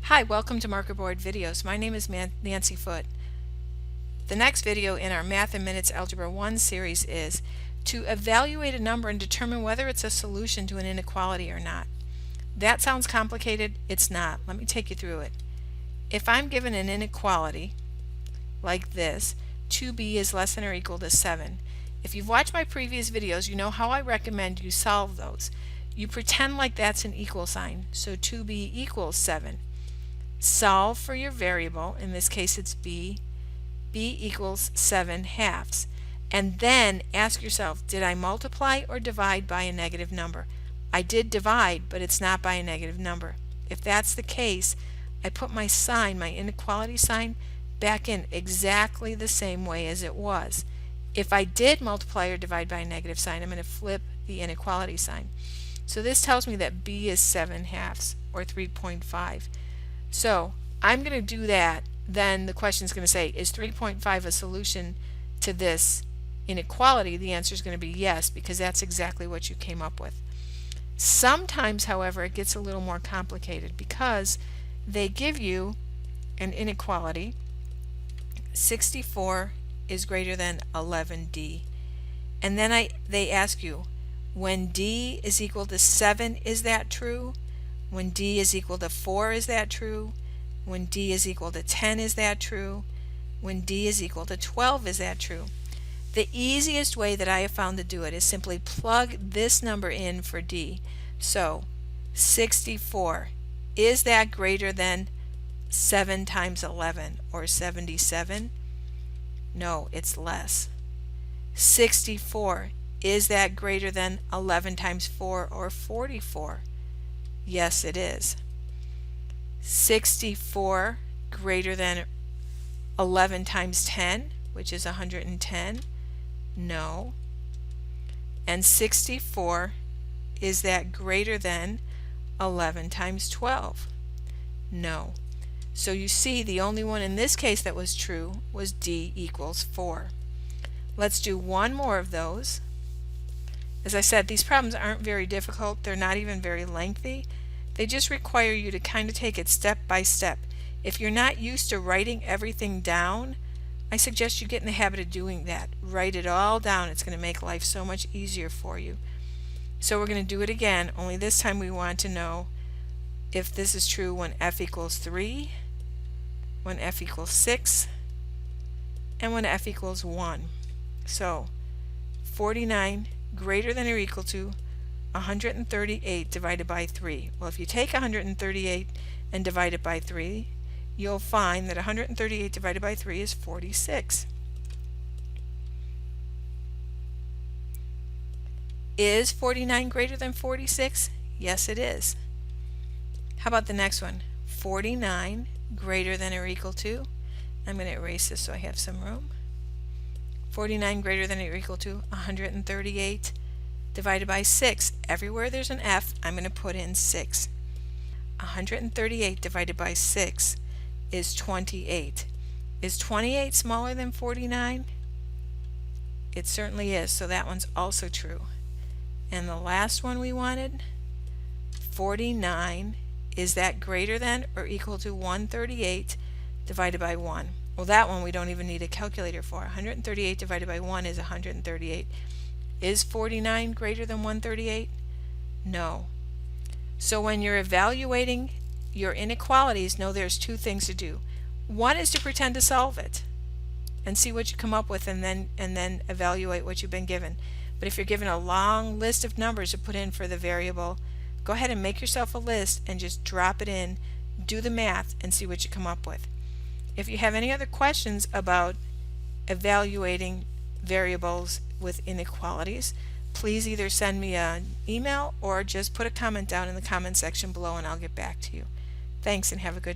Hi, welcome to Marker Board Videos. My name is Nancy Foote. The next video in our Math in Minutes Algebra 1 series is to evaluate a number and determine whether it's a solution to an inequality or not. That sounds complicated. It's not. Let me take you through it. If I'm given an inequality like this, 2b is less than or equal to 7. If you've watched my previous videos, you know how I recommend you solve those. You pretend like that's an equal sign, so 2b equals 7. Solve for your variable, in this case it's b equals 7/2, and then ask yourself, did I multiply or divide by a negative number? I did divide, but it's not by a negative number. If that's the case, I put my sign, my inequality sign, back in exactly the same way as it was. If I did multiply or divide by a negative sign, I'm going to flip the inequality sign. So this tells me that b is 7/2, or 3.5. So I'm going to do that. Then the question is going to say, is 3.5 a solution to this inequality? The answer is going to be yes, because that's exactly what you came up with. Sometimes, however, it gets a little more complicated because they give you an inequality. 64 is greater than 11d. And then they ask you, when d is equal to 7, is that true? When d is equal to 4, is that true? When d is equal to 10, is that true? When d is equal to 12, is that true? The easiest way that I have found to do it is simply plug this number in for d. So 64, is that greater than 7 times 11, or 77? No, it's less. 64, is that greater than 11 times 4, or 44? Yes, it is. 64 greater than 11 times 10, which is 110? No. And 64, is that greater than 11 times 12? No. So you see, the only one in this case that was true was d equals 4. Let's do one more of those. As I said, these problems aren't very difficult. They're not even very lengthy. They just require you to kind of take it step by step. If you're not used to writing everything down, I suggest you get in the habit of doing that. Write it all down. It's going to make life so much easier for you. So we're going to do it again, only this time we want to know if this is true when f equals 3, when f equals 6, and when f equals 1. So 49 greater than or equal to 138 divided by 3. Well, if you take 138 and divide it by 3, you'll find that 138 divided by 3 is 46. Is 49 greater than 46? Yes, it is. How about the next one? 49 greater than or equal to, I'm going to erase this so I have some room. 49 greater than or equal to 138 divided by 6. Everywhere there's an F, I'm going to put in 6. 138 divided by 6 is 28. Is 28 smaller than 49? It certainly is, so that one's also true. And the last one we wanted, 49, is that greater than or equal to 138 divided by 1? Well, that one we don't even need a calculator for. 138 divided by 1 is 138. Is 49 greater than 138? No. So when you're evaluating your inequalities, know there's two things to do. One is to pretend to solve it and see what you come up with, and then evaluate what you've been given. But if you're given a long list of numbers to put in for the variable, go ahead and make yourself a list and just drop it in, do the math, and see what you come up with. If you have any other questions about evaluating variables with inequalities, please either send me an email or just put a comment down in the comment section below and I'll get back to you. Thanks and have a good day.